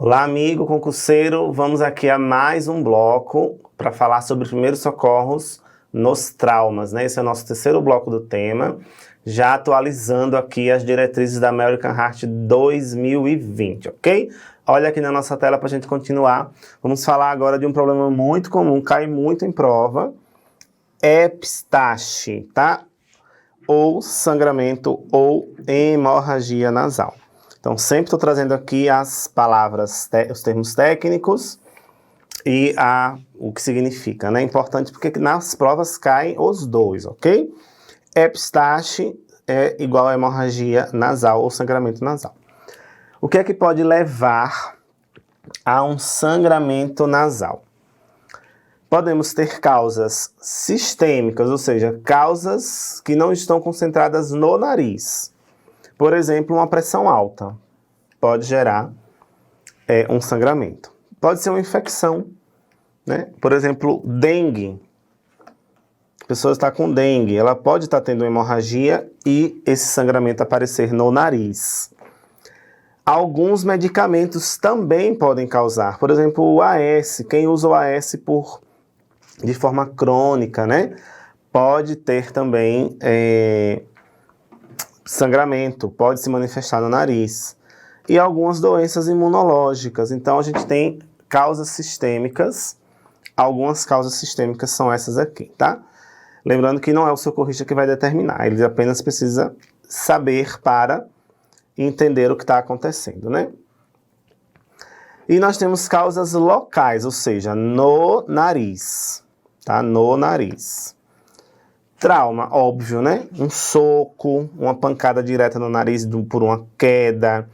Olá, amigo concurseiro. Vamos aqui a mais um bloco para falar sobre primeiros socorros nos traumas, né? Esse é o nosso terceiro bloco do tema, já atualizando aqui as diretrizes da American Heart 2020, ok? Olha aqui na nossa tela para a gente continuar. Vamos falar agora de um problema muito comum, cai muito em prova, epistaxe, tá? Ou sangramento ou hemorragia nasal. Então, sempre estou trazendo aqui as palavras, os termos técnicos e o que significa, né? Importante porque nas provas caem os dois, ok? Epistaxe é igual a hemorragia nasal ou sangramento nasal. O que é que pode levar a um sangramento nasal? Podemos ter causas sistêmicas, ou seja, causas que não estão concentradas no nariz. Por exemplo, uma pressão alta pode gerar um sangramento. Pode ser uma infecção, né? Por exemplo, dengue. A pessoa está com dengue, ela pode estar tendo hemorragia e esse sangramento aparecer no nariz. Alguns medicamentos também podem causar. Por exemplo, o AS. Quem usa o AS de forma crônica, né? Pode ter também sangramento, pode se manifestar no nariz. E algumas doenças imunológicas. Então, a gente tem causas sistêmicas. Algumas causas sistêmicas são essas aqui, tá? Lembrando que não é o socorrista que vai determinar. Ele apenas precisa saber para entender o que está acontecendo, né? E nós temos causas locais, ou seja, no nariz, tá? No nariz. Trauma, óbvio, né? Um soco, uma pancada direta no nariz por uma queda,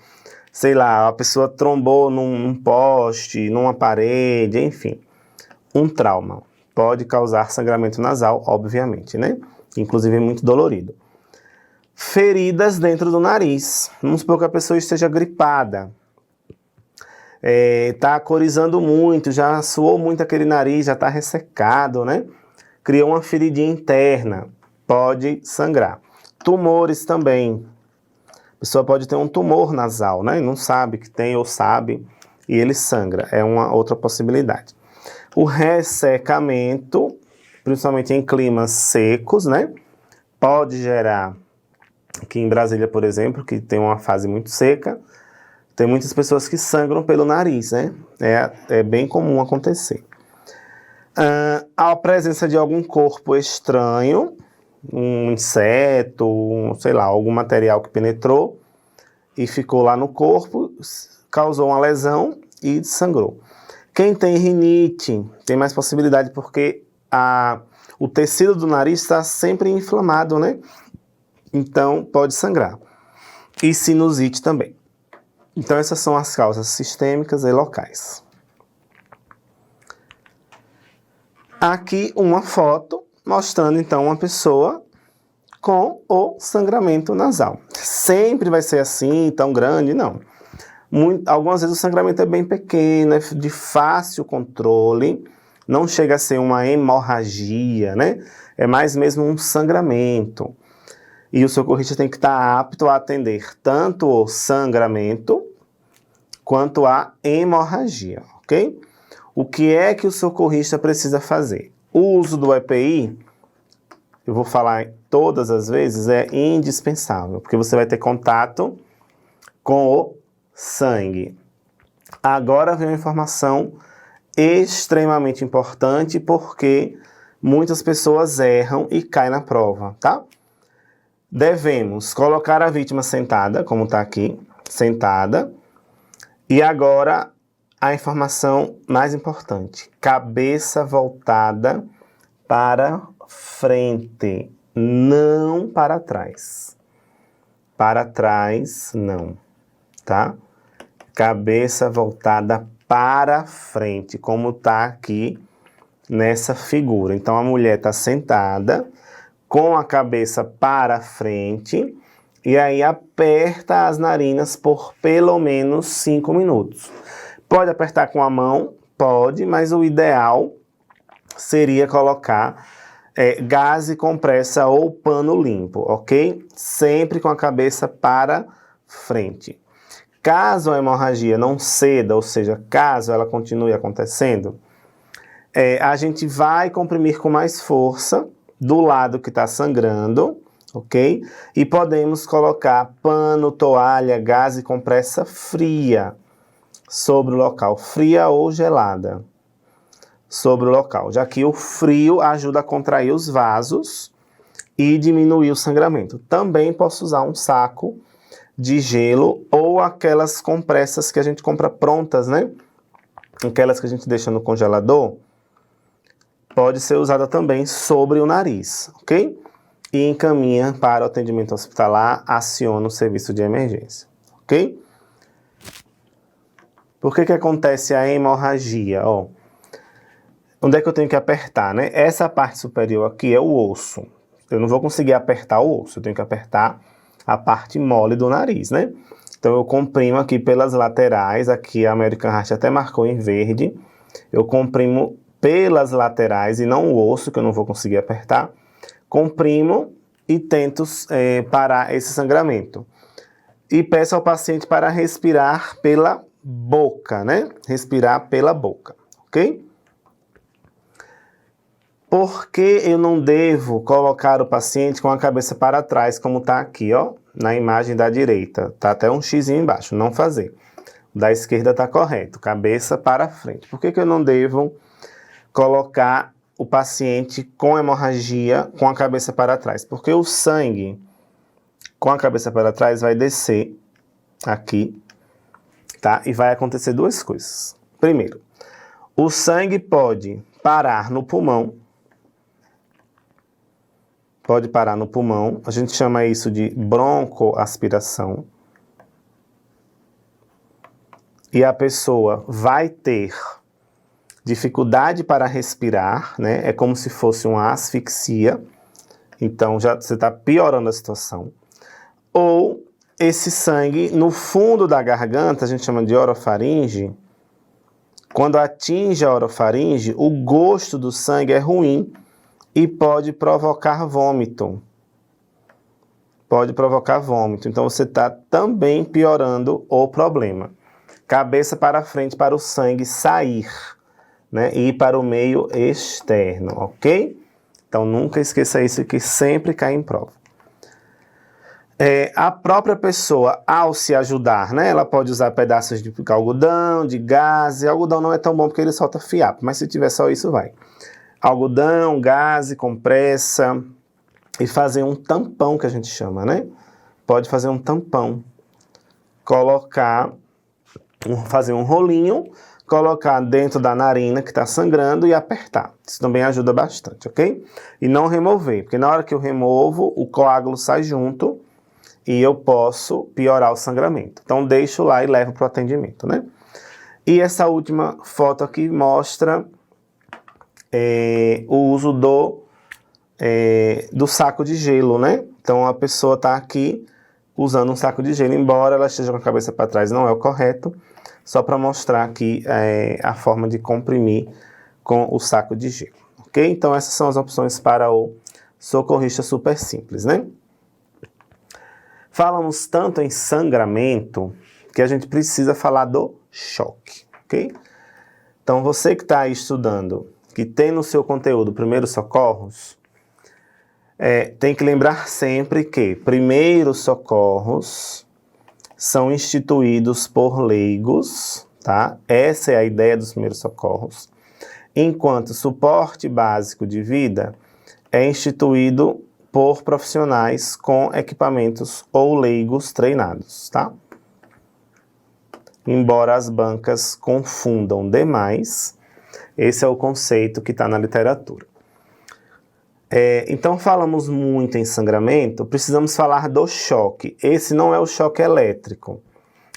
sei lá, a pessoa trombou num poste, numa parede, enfim. Um trauma pode causar sangramento nasal, obviamente, né? Inclusive muito dolorido. Feridas dentro do nariz. Vamos supor que a pessoa esteja gripada. Tá corizando muito, já suou muito aquele nariz, já está ressecado, né? Criou uma feridinha interna, pode sangrar. Tumores também. A pessoa pode ter um tumor nasal, né? Não sabe que tem ou sabe, e ele sangra. É uma outra possibilidade. O ressecamento, principalmente em climas secos, né? Pode gerar, aqui em Brasília, por exemplo, que tem uma fase muito seca, tem muitas pessoas que sangram pelo nariz, né? É bem comum acontecer. A presença de algum corpo estranho, um inseto, sei lá, algum material que penetrou e ficou lá no corpo, causou uma lesão e sangrou. Quem tem rinite tem mais possibilidade porque o tecido do nariz está sempre inflamado, né? Então pode sangrar. E sinusite também. Então essas são as causas sistêmicas e locais. Aqui uma foto mostrando então uma pessoa com o sangramento nasal. Sempre vai ser assim, tão grande? Não. Algumas vezes o sangramento é bem pequeno, é de fácil controle, não chega a ser uma hemorragia, né? É mais mesmo um sangramento. E o socorrista tem que estar apto a atender tanto o sangramento quanto a hemorragia, ok? O que é que o socorrista precisa fazer? O uso do EPI, eu vou falar todas as vezes, é indispensável, porque você vai ter contato com o sangue. Agora vem uma informação extremamente importante, porque muitas pessoas erram e caem na prova, tá? Devemos colocar a vítima sentada, como está aqui, sentada, e agora a informação mais importante, cabeça voltada para frente, não para trás. Para trás, não, tá? Cabeça voltada para frente, como está aqui nessa figura. Então, a mulher está sentada com a cabeça para frente e aí aperta as narinas por pelo menos 5 minutos. Pode apertar com a mão? Pode, mas o ideal seria colocar gaze, compressa ou pano limpo, ok? Sempre com a cabeça para frente. caso a hemorragia não ceda, ou seja, caso ela continue acontecendo, a gente vai comprimir com mais força do lado que está sangrando, ok? E podemos colocar pano, toalha, gás e compressa fria sobre o local, fria ou gelada sobre o local, já que o frio ajuda a contrair os vasos e diminuir o sangramento. Também posso usar um saco de gelo ou aquelas compressas que a gente compra prontas, né? Aquelas que a gente deixa no congelador, pode ser usada também sobre o nariz, ok? E encaminha para o atendimento hospitalar, aciona o serviço de emergência, ok? Por que acontece a hemorragia? Onde é que eu tenho que apertar, né? Essa parte superior aqui é o osso. Eu não vou conseguir apertar o osso, eu tenho que apertar a parte mole do nariz, né? Então eu comprimo aqui pelas laterais, aqui a American Heart até marcou em verde. Eu comprimo pelas laterais e não o osso, que eu não vou conseguir apertar. Comprimo e tento parar esse sangramento. E peço ao paciente para respirar pela boca, né? Respirar pela boca, ok? Por que eu não devo colocar o paciente com a cabeça para trás, como está aqui, ó, na imagem da direita? Tá até um xizinho embaixo, não fazer. Da esquerda está correto, cabeça para frente. Por que eu não devo colocar o paciente com hemorragia com a cabeça para trás? Porque o sangue com a cabeça para trás vai descer aqui, tá? E vai acontecer duas coisas. Primeiro, o sangue pode parar no pulmão. Pode parar no pulmão. A gente chama isso de broncoaspiração. E a pessoa vai ter dificuldade para respirar, né? É como se fosse uma asfixia. Então, já você está piorando a situação. Ou esse sangue no fundo da garganta, a gente chama de orofaringe. Quando atinge a orofaringe, o gosto do sangue é ruim e pode provocar vômito. Pode provocar vômito. Então, você está também piorando o problema. Cabeça para frente para o sangue sair, né? E ir para o meio externo, ok? Então, nunca esqueça isso, que sempre cai em prova. A própria pessoa, ao se ajudar, né? Ela pode usar pedaços de algodão, de gaze. Algodão não é tão bom porque ele solta fiapo, mas se tiver só isso, vai. Algodão, gaze, compressa e fazer um tampão, que a gente chama, né? Pode fazer um tampão. Fazer um rolinho, colocar dentro da narina que está sangrando e apertar. Isso também ajuda bastante, ok? E não remover, porque na hora que eu removo, o coágulo sai junto e eu posso piorar o sangramento. Então, deixo lá e levo para o atendimento, né? E essa última foto aqui mostra o uso do saco de gelo, né? Então, a pessoa está aqui usando um saco de gelo, embora ela esteja com a cabeça para trás, não é o correto, só para mostrar aqui a forma de comprimir com o saco de gelo, ok? Então, essas são as opções para o socorrista super simples, né? Falamos tanto em sangramento que a gente precisa falar do choque, ok? Então, você que está aí estudando, que tem no seu conteúdo primeiros socorros, tem que lembrar sempre que primeiros socorros são instituídos por leigos, tá? Essa é a ideia dos primeiros socorros. Enquanto suporte básico de vida é instituído por profissionais com equipamentos ou leigos treinados, tá? Embora as bancas confundam demais, esse é o conceito que está na literatura. Então, falamos muito em sangramento, precisamos falar do choque. Esse não é o choque elétrico.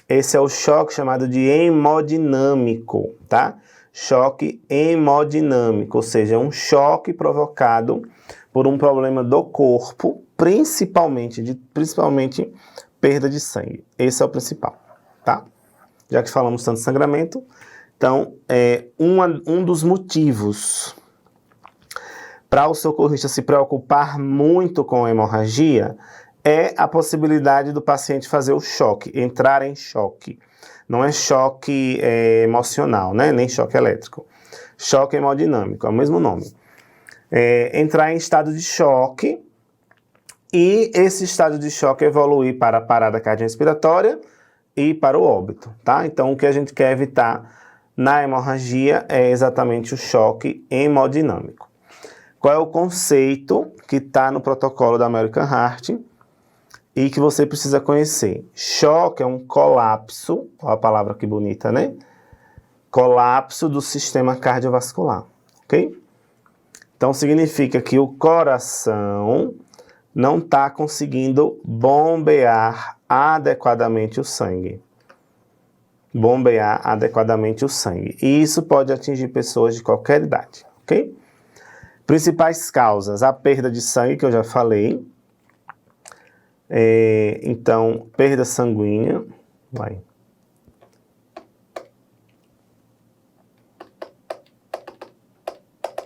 Esse é o choque chamado de hemodinâmico, tá? Choque hemodinâmico, ou seja, um choque provocado por um problema do corpo, principalmente perda de sangue. Esse é o principal, tá? Já que falamos tanto de sangramento, então, um dos motivos para o socorrista se preocupar muito com a hemorragia é a possibilidade do paciente fazer o choque, entrar em choque. Não é choque emocional, né? Nem choque elétrico. Choque hemodinâmico, é o mesmo nome. Entrar em estado de choque e esse estado de choque evoluir para a parada cardiorrespiratória e para o óbito, tá? Então, o que a gente quer evitar na hemorragia é exatamente o choque hemodinâmico. Qual é o conceito que está no protocolo da American Heart e que você precisa conhecer? Choque é um colapso, olha a palavra que bonita, né? Colapso do sistema cardiovascular, ok? Então, significa que o coração não está conseguindo bombear adequadamente o sangue. Bombear adequadamente o sangue. E isso pode atingir pessoas de qualquer idade, ok? Principais causas, a perda de sangue, que eu já falei. Então, perda sanguínea. Vai.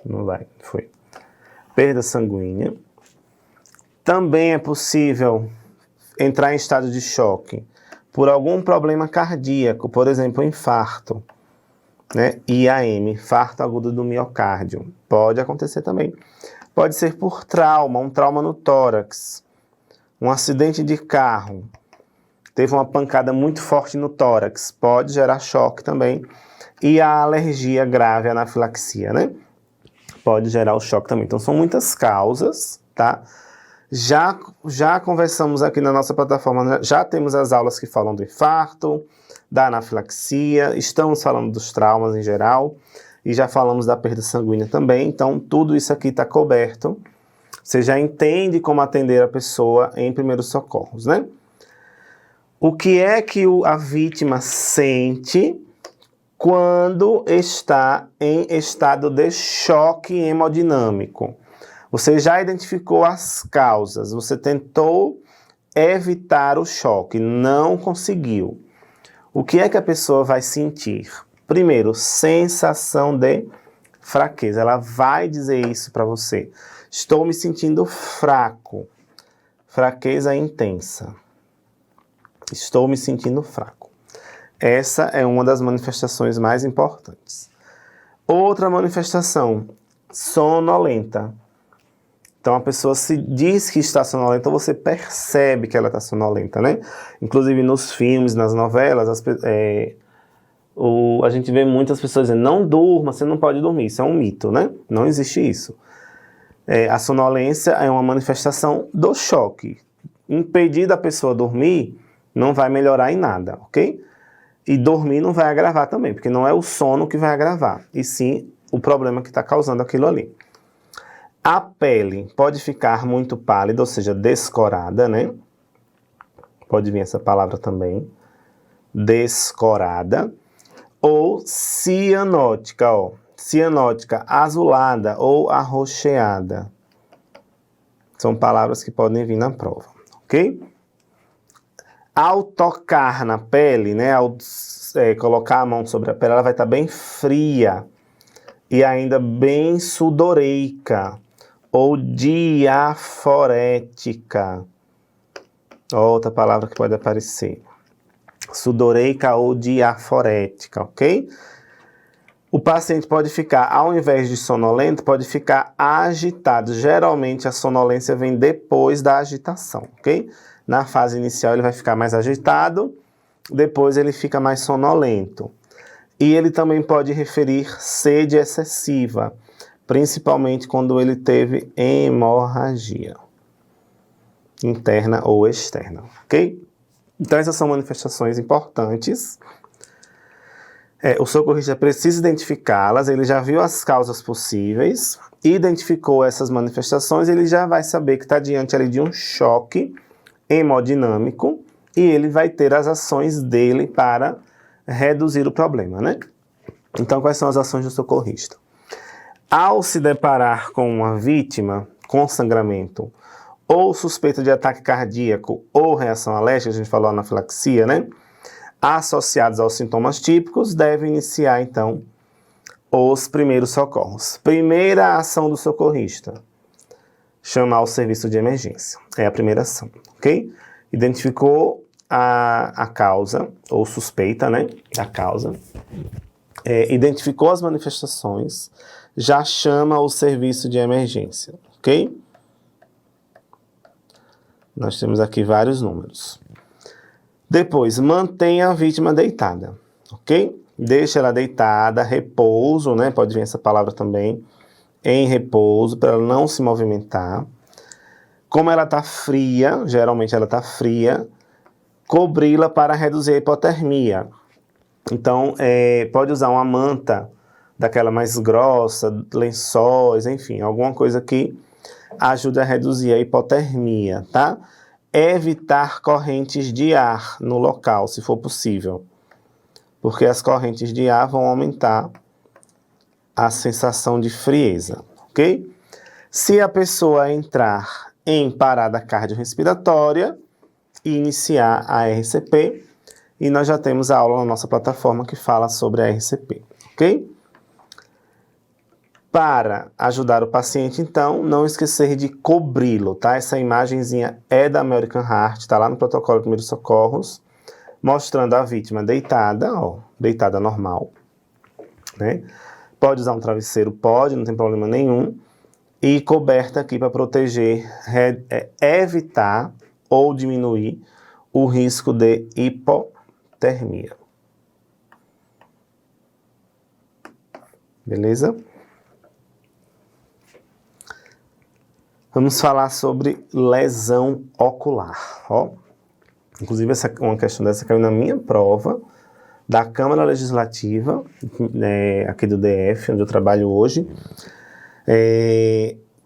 Não vai, foi. Perda sanguínea. Também é possível entrar em estado de choque por algum problema cardíaco, por exemplo, infarto, né? IAM, infarto agudo do miocárdio. Pode acontecer também. Pode ser por trauma, um trauma no tórax, um acidente de carro, teve uma pancada muito forte no tórax, pode gerar choque também. E a alergia grave, a anafilaxia, né? Pode gerar o choque também. Então, são muitas causas, tá? Já conversamos aqui na nossa plataforma, já temos as aulas que falam do infarto, da anafilaxia, estamos falando dos traumas em geral, e já falamos da perda sanguínea também, então tudo isso aqui está coberto. Você já entende como atender a pessoa em primeiros socorros, né? O que é que a vítima sente quando está em estado de choque hemodinâmico? Você já identificou as causas, você tentou evitar o choque, não conseguiu. O que é que a pessoa vai sentir? Primeiro, sensação de fraqueza. Ela vai dizer isso para você. Estou me sentindo fraco. Fraqueza intensa. Estou me sentindo fraco. Essa é uma das manifestações mais importantes. Outra manifestação, sonolenta. Então, a pessoa se diz que está sonolenta, você percebe que ela está sonolenta, né? Inclusive, nos filmes, nas novelas, a gente vê muitas pessoas dizendo, não durma, você não pode dormir. Isso é um mito, né? Não existe isso. A sonolência é uma manifestação do choque. Impedir da pessoa dormir não vai melhorar em nada, ok? E dormir não vai agravar também, porque não é o sono que vai agravar, e sim o problema que está causando aquilo ali. A pele pode ficar muito pálida, ou seja, descorada, né? Pode vir essa palavra também. Descorada. Ou cianótica, ó. Cianótica, azulada ou arroxeada. São palavras que podem vir na prova, ok? Ao tocar na pele, né? Ao colocar a mão sobre a pele, ela vai estar bem fria e ainda bem sudoreica. Ou diaforética. Outra palavra que pode aparecer. Sudoreica ou diaforética, ok? O paciente pode ficar, ao invés de sonolento, pode ficar agitado. Geralmente a sonolência vem depois da agitação, ok? Na fase inicial ele vai ficar mais agitado, depois ele fica mais sonolento. E ele também pode referir sede excessiva, principalmente quando ele teve hemorragia, interna ou externa, ok? Então essas são manifestações importantes. O socorrista precisa identificá-las, ele já viu as causas possíveis, identificou essas manifestações, ele já vai saber que está diante ali de um choque hemodinâmico e ele vai ter as ações dele para reduzir o problema, né? Então, quais são as ações do socorrista? Ao se deparar com uma vítima com sangramento ou suspeita de ataque cardíaco ou reação alérgica, a gente falou anafilaxia, né? Associados aos sintomas típicos, deve iniciar, então, os primeiros socorros. Primeira ação do socorrista: chamar o serviço de emergência. É a primeira ação, ok? Identificou a causa, ou suspeita, né, da causa. Identificou as manifestações, já chama o serviço de emergência, ok? Nós temos aqui vários números. Depois, mantenha a vítima deitada, ok? Deixa ela deitada, repouso, né? Pode vir essa palavra também, em repouso, para ela não se movimentar. Como ela está fria, geralmente ela está fria, cobri-la para reduzir a hipotermia. Então, pode usar uma manta daquela mais grossa, lençóis, enfim, alguma coisa que ajude a reduzir a hipotermia, tá? Evitar correntes de ar no local, se for possível, porque as correntes de ar vão aumentar a sensação de frieza, ok? Se a pessoa entrar em parada cardiorrespiratória, iniciar a RCP, e nós já temos a aula na nossa plataforma que fala sobre a RCP, ok? Para ajudar o paciente, então, não esquecer de cobri-lo, tá? Essa imagenzinha é da American Heart, está lá no protocolo de primeiros socorros, mostrando a vítima deitada, ó, deitada normal, né? Pode usar um travesseiro, pode, não tem problema nenhum, e coberta aqui para proteger, evitar ou diminuir o risco de hipotermia. Beleza? Vamos falar sobre lesão ocular. Ó. Inclusive, uma questão dessa caiu na minha prova da Câmara Legislativa, aqui do DF, onde eu trabalho hoje,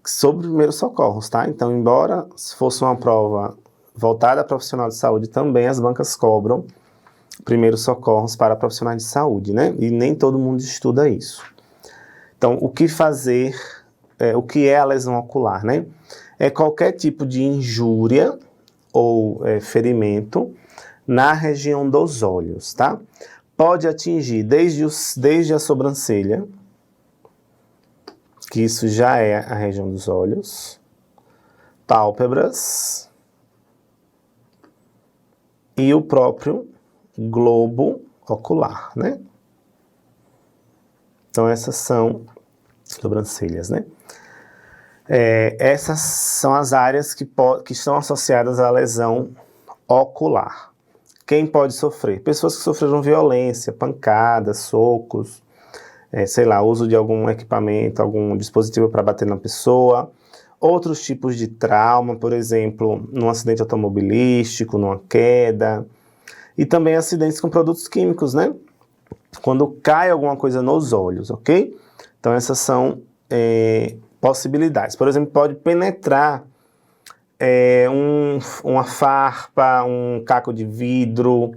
sobre primeiros socorros, tá? Então, embora se fosse uma prova voltada a profissional de saúde, também as bancas cobram primeiros socorros para profissionais de saúde, né? E nem todo mundo estuda isso. Então, o que fazer, o que é a lesão ocular, né? É qualquer tipo de injúria ou ferimento na região dos olhos, tá? Pode atingir desde a sobrancelha, que isso já é a região dos olhos, pálpebras e o próprio globo ocular, né? Então, essas são sobrancelhas, né? Essas são as áreas que estão associadas à lesão ocular. Quem pode sofrer? Pessoas que sofreram violência, pancadas, socos, sei lá, uso de algum equipamento, algum dispositivo para bater na pessoa. Outros tipos de trauma, por exemplo, num acidente automobilístico, numa queda. E também acidentes com produtos químicos, né? Quando cai alguma coisa nos olhos, ok? Então, essas são possibilidades. Por exemplo, pode penetrar uma farpa, um caco de vidro,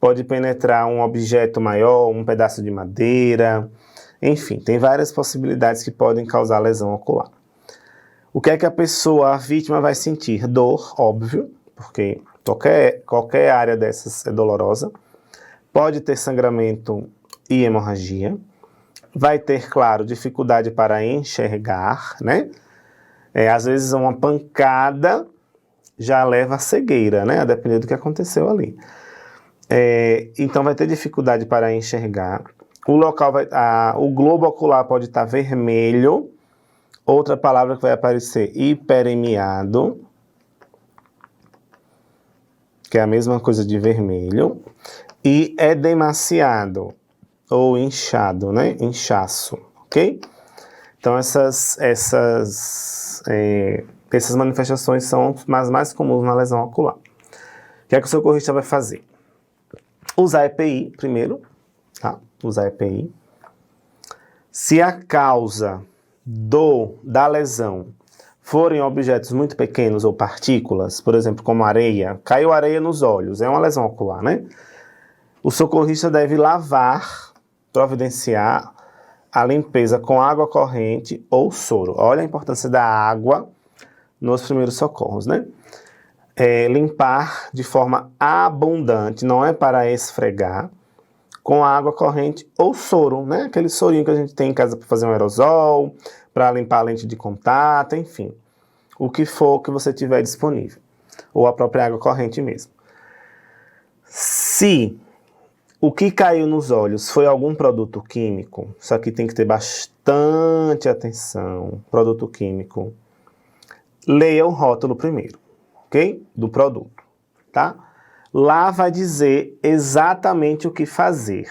pode penetrar um objeto maior, um pedaço de madeira, enfim, tem várias possibilidades que podem causar lesão ocular. O que é que a vítima vai sentir? Dor, óbvio, porque qualquer área dessas é dolorosa. Pode ter sangramento e hemorragia. Vai ter, claro, dificuldade para enxergar, né? Às vezes uma pancada já leva a cegueira, né? A depender do que aconteceu ali. Então vai ter dificuldade para enxergar. O globo ocular pode estar vermelho. Outra palavra que vai aparecer, hiperemiado, que é a mesma coisa de vermelho. E edemaciado, ou inchado, né? Inchaço, ok? Então, essas manifestações são as mais comuns na lesão ocular. O que é que o socorrista vai fazer? Usar EPI primeiro, tá? Usar EPI. Se a causa da lesão forem objetos muito pequenos ou partículas, por exemplo, como areia, caiu areia nos olhos, é uma lesão ocular, né? O socorrista deve providenciar a limpeza com água corrente ou soro. Olha a importância da água nos primeiros socorros, né? Limpar de forma abundante, não é para esfregar, com água corrente ou soro, né? Aquele sorinho que a gente tem em casa para fazer um aerosol, para limpar a lente de contato, enfim. o que for que você tiver disponível, ou a própria água corrente mesmo. Se o que caiu nos olhos foi algum produto químico, isso aqui tem que ter bastante atenção, produto químico, leia o rótulo primeiro, ok? Do produto, tá? Lá vai dizer exatamente o que fazer.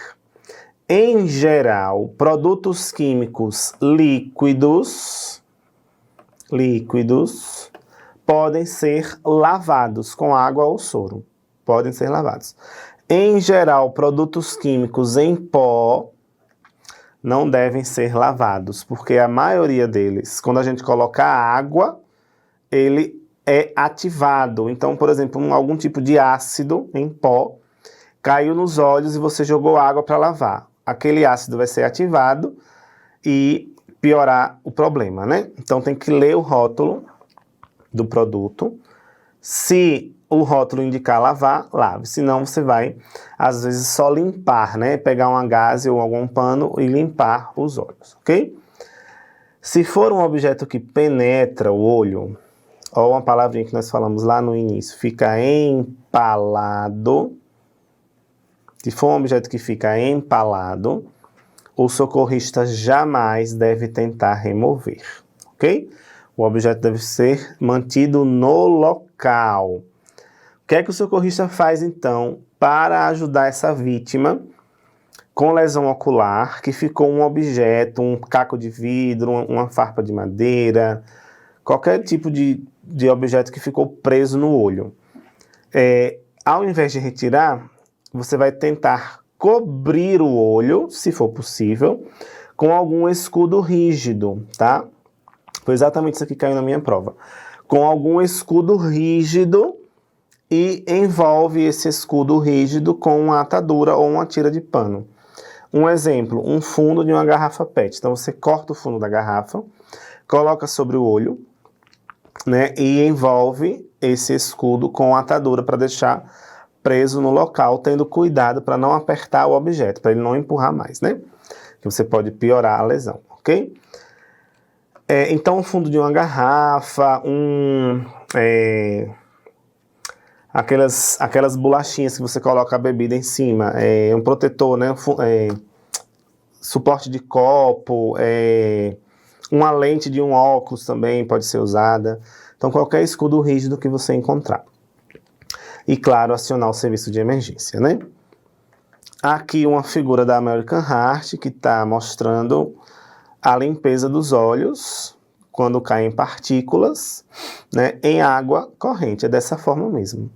Em geral, produtos químicos líquidos podem ser lavados com água ou soro. Podem ser lavados. Em geral, produtos químicos em pó não devem ser lavados, porque a maioria deles, quando a gente coloca água, ele é ativado. Então, por exemplo, algum tipo de ácido em pó caiu nos olhos e você jogou água para lavar. Aquele ácido vai ser ativado e piorar o problema, né? Então tem que ler o rótulo do produto. Se o rótulo indicar lavar, lave. Senão você vai, às vezes, só limpar, né? Pegar uma gaze ou algum pano e limpar os olhos, ok? Se for um objeto que penetra o olho, ou uma palavrinha que nós falamos lá no início, fica empalado. Se for um objeto que fica empalado, o socorrista jamais deve tentar remover, ok? O objeto deve ser mantido no local. O que é que o socorrista faz, então, para ajudar essa vítima com lesão ocular, que ficou um objeto, um caco de vidro, uma farpa de madeira, qualquer tipo de objeto que ficou preso no olho? Ao invés de retirar, você vai tentar cobrir o olho, se for possível, com algum escudo rígido, tá? Foi exatamente isso que caiu na minha prova. Com algum escudo rígido e envolve esse escudo rígido com uma atadura ou uma tira de pano. Um exemplo, um fundo de uma garrafa PET. Então você corta o fundo da garrafa, coloca sobre o olho, né, e envolve esse escudo com a atadura para deixar preso no local, tendo cuidado para não apertar o objeto, para ele não empurrar mais, né? Que você pode piorar a lesão, ok? Então, o fundo de uma garrafa, aquelas bolachinhas que você coloca a bebida em cima, um protetor, né? Suporte de copo, uma lente de um óculos também pode ser usada. Então, qualquer escudo rígido que você encontrar. E, claro, acionar o serviço de emergência, né? Aqui uma figura da American Heart que está mostrando a limpeza dos olhos quando caem partículas, né, em água corrente. É dessa forma mesmo.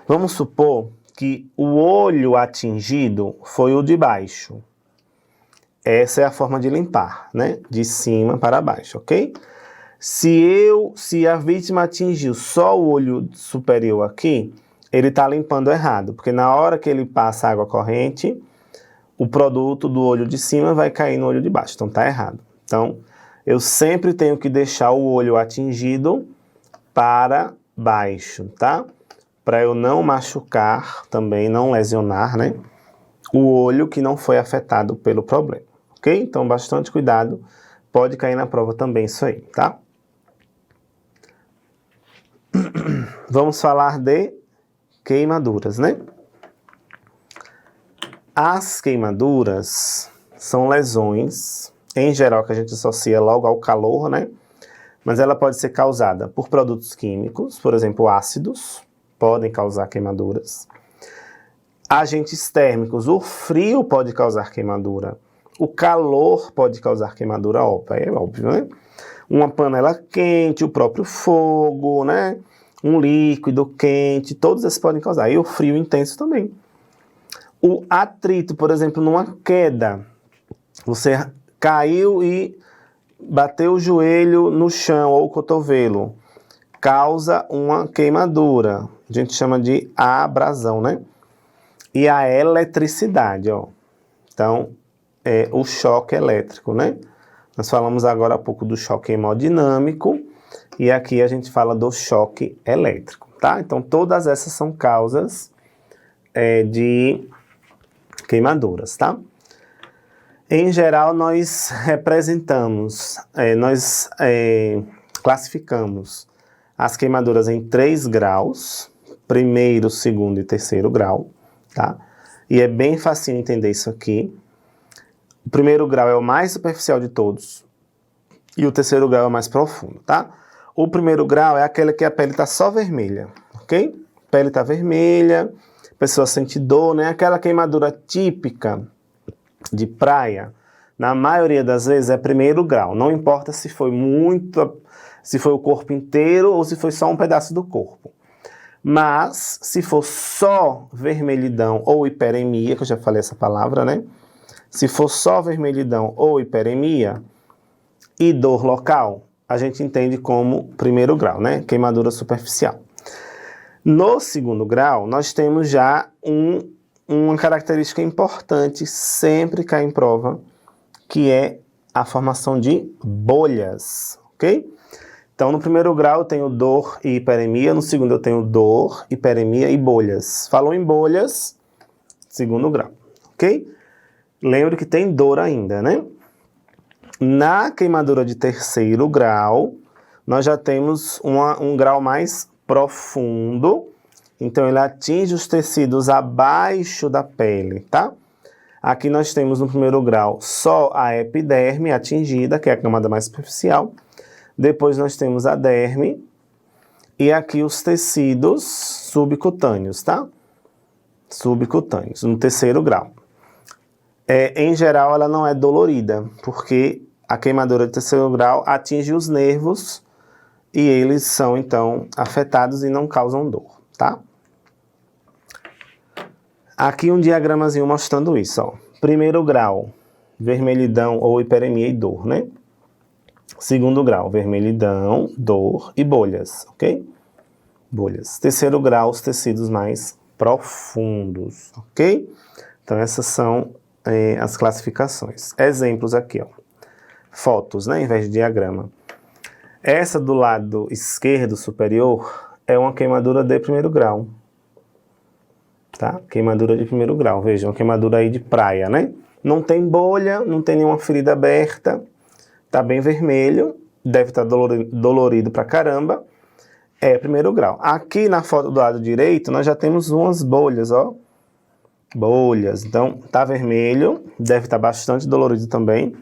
Vamos supor que o olho atingido foi o de baixo. Essa é a forma de limpar, né? De cima para baixo, ok? Se a vítima atingiu só o olho superior aqui, ele está limpando errado, porque na hora que ele passa água corrente, o produto do olho de cima vai cair no olho de baixo, então está errado. Então, eu sempre tenho que deixar o olho atingido para baixo, tá? Para eu não machucar também, não lesionar, né? O olho que não foi afetado pelo problema, ok? Então, bastante cuidado, pode cair na prova também isso aí, tá? Vamos falar de queimaduras, né? As queimaduras são lesões, em geral, que a gente associa logo ao calor, né? Mas ela pode ser causada por produtos químicos, por exemplo, ácidos, podem causar queimaduras. Agentes térmicos, o frio pode causar queimadura. O calor pode causar queimadura, é óbvio, né? Uma panela quente, o próprio fogo, né? Um líquido quente, todos esses podem causar. E o frio intenso também. O atrito, por exemplo, numa queda. Você caiu e bateu o joelho no chão ou o cotovelo. Causa uma queimadura. A gente chama de abrasão, né? E a eletricidade, ó. Então, o choque elétrico, né? Nós falamos agora há pouco do choque hemodinâmico. E aqui a gente fala do choque elétrico, tá? Então, todas essas são causas de queimaduras, tá? Em geral, nós representamos, classificamos as queimaduras em 3 graus, primeiro, segundo e terceiro grau, tá? E é bem fácil entender isso aqui. O primeiro grau é o mais superficial de todos e o terceiro grau é o mais profundo, tá? O primeiro grau é aquele que a pele está só vermelha, ok? A pele está vermelha, a pessoa sente dor, né? Aquela queimadura típica de praia, na maioria das vezes é primeiro grau. Não importa se foi o corpo inteiro ou se foi só um pedaço do corpo. Mas, se for só vermelhidão ou hiperemia, que eu já falei essa palavra, né? Se for só vermelhidão ou hiperemia e dor local, a gente entende como primeiro grau, né? Queimadura superficial. No segundo grau, nós temos já uma característica importante, sempre cai em prova, que é a formação de bolhas, ok? Então, no primeiro grau eu tenho dor e hiperemia, no segundo eu tenho dor, hiperemia e bolhas. Falou em bolhas, segundo grau, ok? Lembre que tem dor ainda, né? Na queimadura de terceiro grau, nós já temos um grau mais profundo, então ele atinge os tecidos abaixo da pele, tá? Aqui nós temos no primeiro grau só a epiderme atingida, que é a camada mais superficial. Depois nós temos a derme e aqui os tecidos subcutâneos, tá? Subcutâneos, no terceiro grau. Em geral, ela não é dolorida, porque a queimadura de terceiro grau atinge os nervos e eles são, então, afetados e não causam dor, tá? Aqui um diagramazinho mostrando isso, ó. Primeiro grau, vermelhidão ou hiperemia e dor, né? Segundo grau, vermelhidão, dor e bolhas, ok? Bolhas. Terceiro grau, os tecidos mais profundos, ok? Então, essas são as classificações. Exemplos aqui, ó. Fotos, né? Em vez de diagrama. Essa do lado esquerdo superior é uma queimadura de primeiro grau. Tá? Queimadura de primeiro grau. Vejam, uma queimadura aí de praia, né? Não tem bolha, não tem nenhuma ferida aberta. Tá bem vermelho, deve estar dolorido pra caramba. É primeiro grau. Aqui na foto do lado direito, nós já temos umas bolhas, ó. Bolhas. Então, tá vermelho, deve estar bastante dolorido também.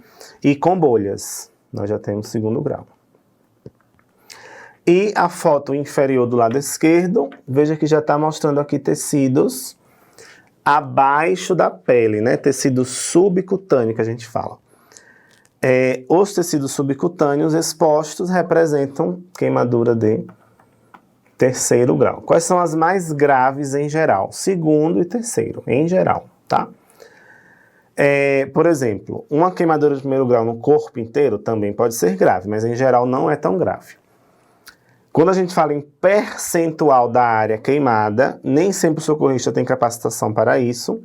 E com bolhas, nós já temos segundo grau. E a foto inferior do lado esquerdo, veja que já está mostrando aqui tecidos abaixo da pele, né? Tecido subcutâneo que a gente fala. Os tecidos subcutâneos expostos representam queimadura de terceiro grau. Quais são as mais graves em geral? Segundo e terceiro, em geral, tá? Por exemplo, uma queimadura de primeiro grau no corpo inteiro também pode ser grave, mas em geral não é tão grave. Quando a gente fala em percentual da área queimada, nem sempre o socorrista tem capacitação para isso,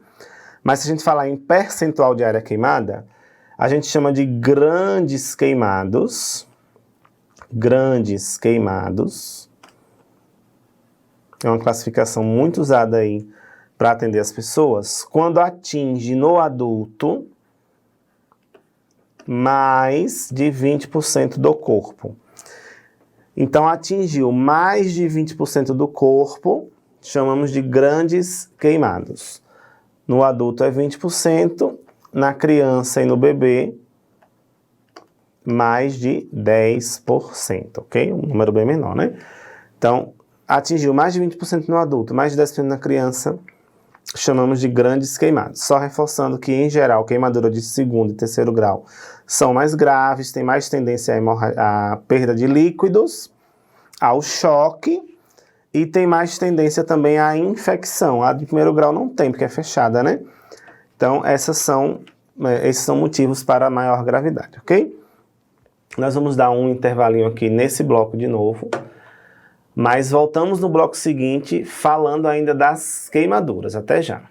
mas se a gente falar em percentual de área queimada, a gente chama de grandes queimados. Grandes queimados. É uma classificação muito usada aí para atender as pessoas. Quando atinge no adulto mais de 20% do corpo. Então, atingiu mais de 20% do corpo, chamamos de grandes queimados. No adulto é 20%, na criança e no bebê, mais de 10%, ok? Um número bem menor, né? Então, atingiu mais de 20% no adulto, mais de 10% na criança, chamamos de grandes queimados. Só reforçando que, em geral, queimadura de segundo e terceiro grau são mais graves, tem mais tendência à perda de líquidos, ao choque, e tem mais tendência também à infecção. A de primeiro grau não tem, porque é fechada, né? Então, esses são motivos para maior gravidade, ok? Nós vamos dar um intervalinho aqui nesse bloco de novo, mas voltamos no bloco seguinte falando ainda das queimaduras. Até já!